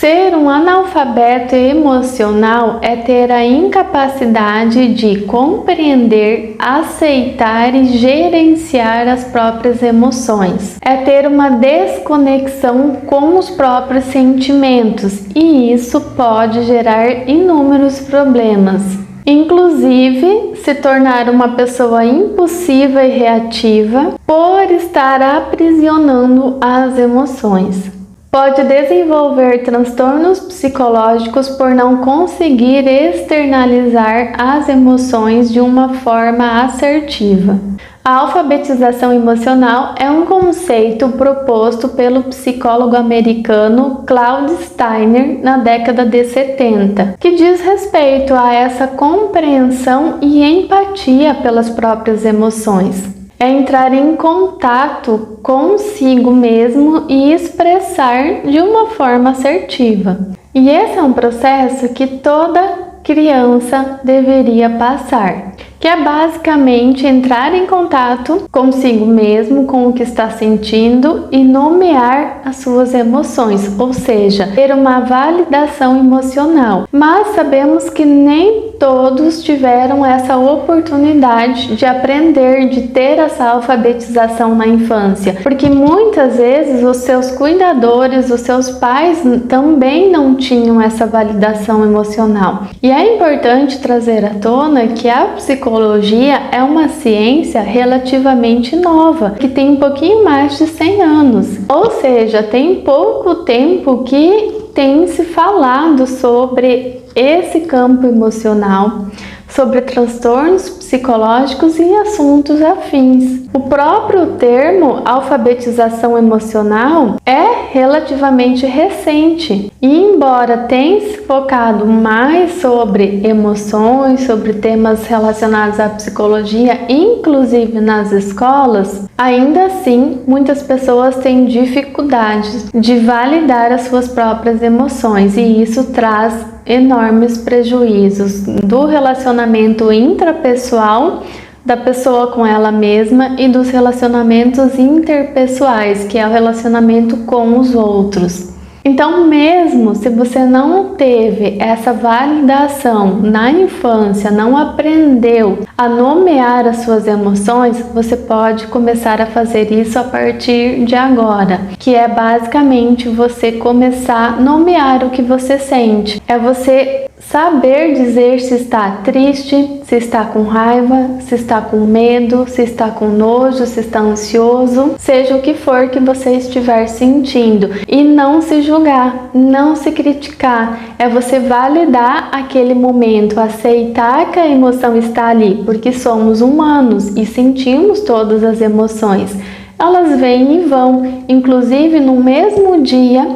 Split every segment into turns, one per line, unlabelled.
Ser um analfabeto emocional é ter a incapacidade de compreender, aceitar e gerenciar as próprias emoções. É ter uma desconexão com os próprios sentimentos, e isso pode gerar inúmeros problemas. Inclusive, se tornar uma pessoa impulsiva e reativa por estar aprisionando as emoções. Pode desenvolver transtornos psicológicos por não conseguir externalizar as emoções de uma forma assertiva. A alfabetização emocional é um conceito proposto pelo psicólogo americano Claude Steiner na década de 70, que diz respeito a essa compreensão e empatia pelas próprias emoções. É entrar em contato consigo mesmo e expressar de uma forma assertiva. E esse é um processo que toda criança deveria passar, que é basicamente entrar em contato consigo mesmo, com o que está sentindo e nomear as suas emoções, ou seja, ter uma validação emocional. Mas sabemos que nem todos tiveram essa oportunidade de aprender, de ter essa alfabetização na infância, porque muitas vezes os seus cuidadores, os seus pais também não tinham essa validação emocional. E é importante trazer à tona que a psicologia é uma ciência relativamente nova, que tem um pouquinho mais de 100 anos, ou seja, tem pouco tempo que tem se falado sobre esse campo emocional, sobre transtornos psicológicos e assuntos afins. O próprio termo alfabetização emocional é relativamente recente e, embora tenha se focado mais sobre emoções, sobre temas relacionados à psicologia, inclusive nas escolas, ainda assim muitas pessoas têm dificuldades de validar as suas próprias emoções, e isso traz enormes prejuízos do relacionamento intrapessoal da pessoa com ela mesma e dos relacionamentos interpessoais, que é o relacionamento com os outros. Então, mesmo se você não teve essa validação na infância, não aprendeu a nomear as suas emoções, você pode começar a fazer isso a partir de agora, que é basicamente você começar a nomear o que você sente. É você saber dizer se está triste, se está com raiva, se está com medo, se está com nojo, se está ansioso, seja o que for que você estiver sentindo, e não se julgar, não se criticar. É você validar aquele momento, aceitar que a emoção está ali, porque somos humanos e sentimos todas as emoções. Elas vêm e vão, inclusive no mesmo dia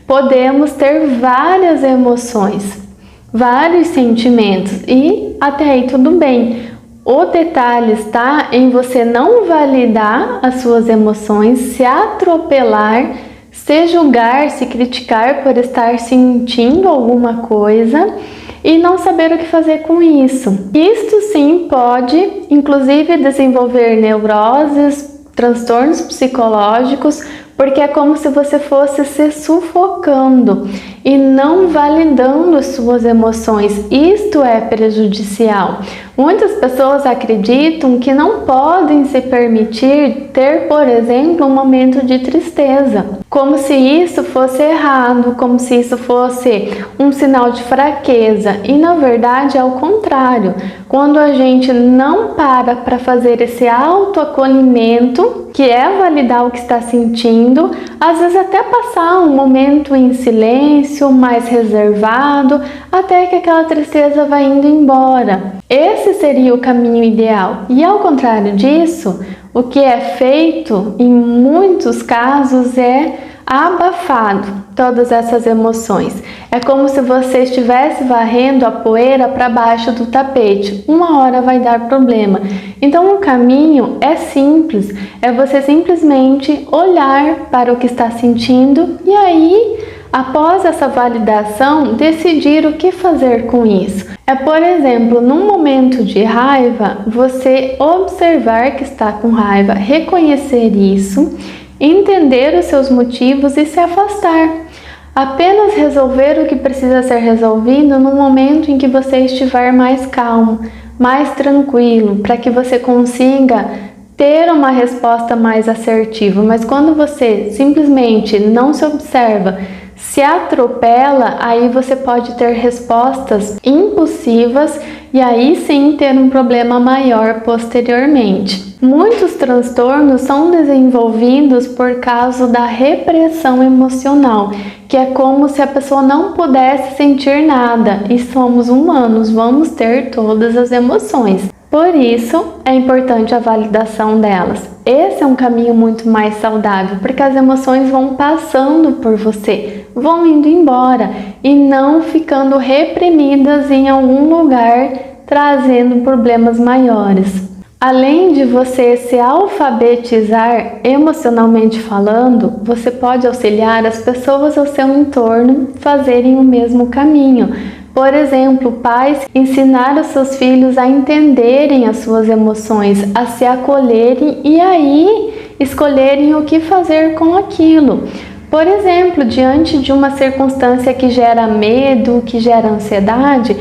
podemos ter várias emoções, vários sentimentos, e até aí tudo bem. O detalhe está em você não validar as suas emoções, se atropelar, se julgar, se criticar por estar sentindo alguma coisa e não saber o que fazer com isso. Isto sim pode, inclusive, desenvolver neuroses, transtornos psicológicos, porque é como se você fosse se sufocando e não validando as suas emoções. Isto é prejudicial. Muitas pessoas acreditam que não podem se permitir ter, por exemplo, um momento de tristeza, como se isso fosse errado, como se isso fosse um sinal de fraqueza, e na verdade é o contrário. Quando a gente não para fazer esse autoacolhimento, que é validar o que está sentindo, às vezes até passar um momento em silêncio, mais reservado, até que aquela tristeza vai indo embora. Esse seria o caminho ideal. E ao contrário disso, o que é feito em muitos casos é abafado todas essas emoções. É como se você estivesse varrendo a poeira para baixo do tapete. Uma hora vai dar problema. Então o caminho é simples, é você simplesmente olhar para o que está sentindo e aí, após essa validação, decidir o que fazer com isso. É, por exemplo, num momento de raiva, você observar que está com raiva, reconhecer isso, entender os seus motivos e se afastar. Apenas resolver o que precisa ser resolvido no momento em que você estiver mais calmo, mais tranquilo, para que você consiga ter uma resposta mais assertiva. Mas quando você simplesmente não se observa, se atropela, aí você pode ter respostas impulsivas e aí sim ter um problema maior posteriormente. Muitos transtornos são desenvolvidos por causa da repressão emocional, que é como se a pessoa não pudesse sentir nada, e somos humanos, vamos ter todas as emoções. Por isso, é importante a validação delas. Esse é um caminho muito mais saudável, porque as emoções vão passando por você, vão indo embora e não ficando reprimidas em algum lugar, trazendo problemas maiores. Além de você se alfabetizar emocionalmente falando, você pode auxiliar as pessoas ao seu entorno fazerem o mesmo caminho. Por exemplo, pais ensinar os seus filhos a entenderem as suas emoções, a se acolherem e aí escolherem o que fazer com aquilo. Por exemplo, diante de uma circunstância que gera medo, que gera ansiedade,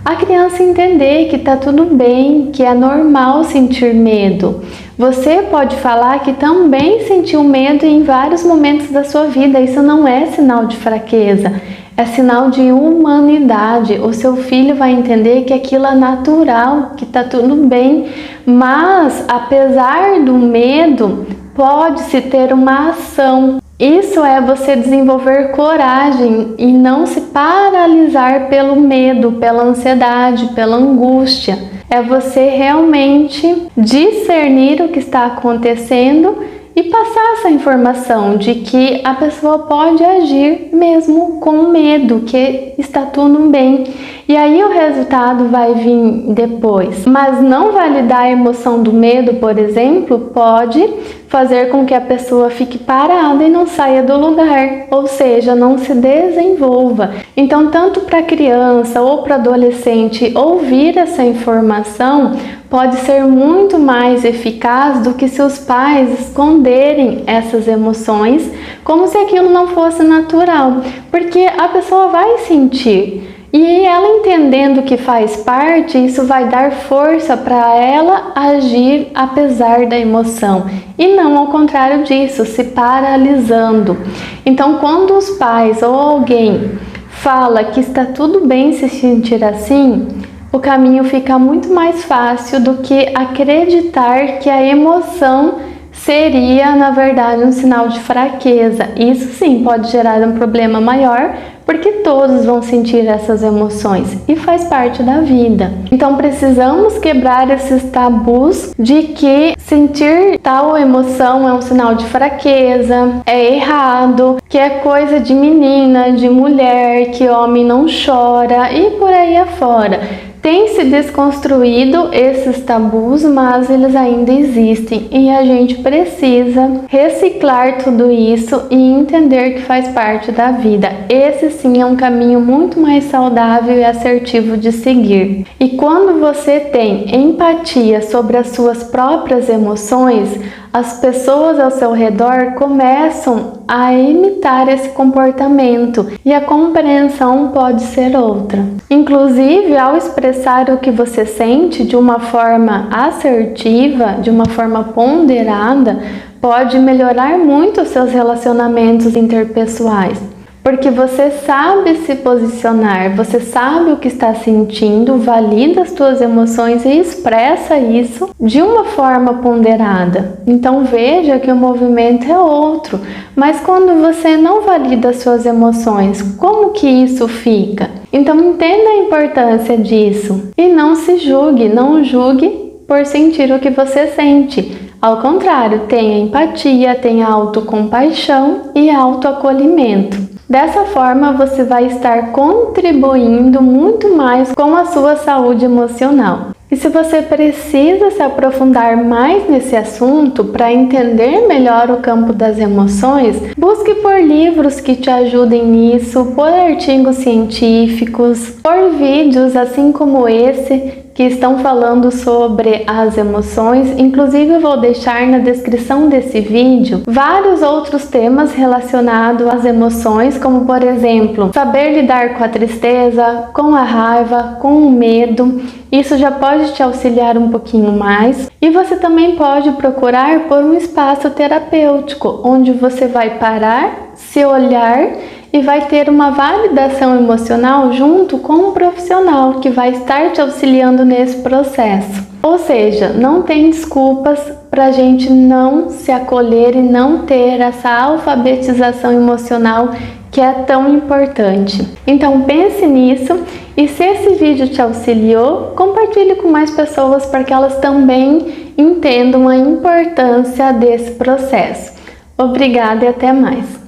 a criança entender que está tudo bem, que é normal sentir medo. Você pode falar que também sentiu medo em vários momentos da sua vida. Isso não é sinal de fraqueza, é sinal de humanidade. O seu filho vai entender que aquilo é natural, que está tudo bem. Mas, apesar do medo, pode-se ter uma ação. Isso é você desenvolver coragem e não se paralisar pelo medo, pela ansiedade, pela angústia. É você realmente discernir o que está acontecendo e passar essa informação de que a pessoa pode agir mesmo com medo, que está tudo bem. E aí o resultado vai vir depois. Mas não validar a emoção do medo, por exemplo, pode fazer com que a pessoa fique parada e não saia do lugar, ou seja, não se desenvolva. Então, tanto para a criança ou para o adolescente ouvir essa informação pode ser muito mais eficaz do que se os pais esconderem essas emoções como se aquilo não fosse natural, porque a pessoa vai sentir. E ela entendendo que faz parte, isso vai dar força para ela agir apesar da emoção e não ao contrário disso, se paralisando. Então, quando os pais ou alguém fala que está tudo bem se sentir assim, o caminho fica muito mais fácil do que acreditar que a emoção seria, na verdade, um sinal de fraqueza. Isso sim pode gerar um problema maior, porque todos vão sentir essas emoções e faz parte da vida. Então precisamos quebrar esses tabus de que sentir tal emoção é um sinal de fraqueza, é errado, que é coisa de menina, de mulher, que homem não chora e por aí afora. Tem se desconstruído esses tabus, mas eles ainda existem e a gente precisa reciclar tudo isso e entender que faz parte da vida. Esse sim é um caminho muito mais saudável e assertivo de seguir. E quando você tem empatia sobre as suas próprias emoções, as pessoas ao seu redor começam a imitar esse comportamento e a compreensão pode ser outra. Inclusive, ao expressar o que você sente de uma forma assertiva, de uma forma ponderada, pode melhorar muito os seus relacionamentos interpessoais. Porque você sabe se posicionar, você sabe o que está sentindo, valida as suas emoções e expressa isso de uma forma ponderada. Então veja que o movimento é outro, mas quando você não valida as suas emoções, como que isso fica? Então entenda a importância disso e não se julgue, não julgue por sentir o que você sente. Ao contrário, tenha empatia, tenha autocompaixão e autoacolhimento. Dessa forma, você vai estar contribuindo muito mais com a sua saúde emocional. E se você precisa se aprofundar mais nesse assunto para entender melhor o campo das emoções, busque por livros que te ajudem nisso, por artigos científicos, por vídeos assim como esse, que estão falando sobre as emoções. Inclusive eu vou deixar na descrição desse vídeo vários outros temas relacionados às emoções, como por exemplo, saber lidar com a tristeza, com a raiva, com o medo. Isso já pode te auxiliar um pouquinho mais. E você também pode procurar por um espaço terapêutico, onde você vai parar, se olhar e vai ter uma validação emocional junto com um profissional que vai estar te auxiliando nesse processo. Ou seja, não tem desculpas para a gente não se acolher e não ter essa alfabetização emocional que é tão importante. Então pense nisso, e se esse vídeo te auxiliou, compartilhe com mais pessoas para que elas também entendam a importância desse processo. Obrigada e até mais!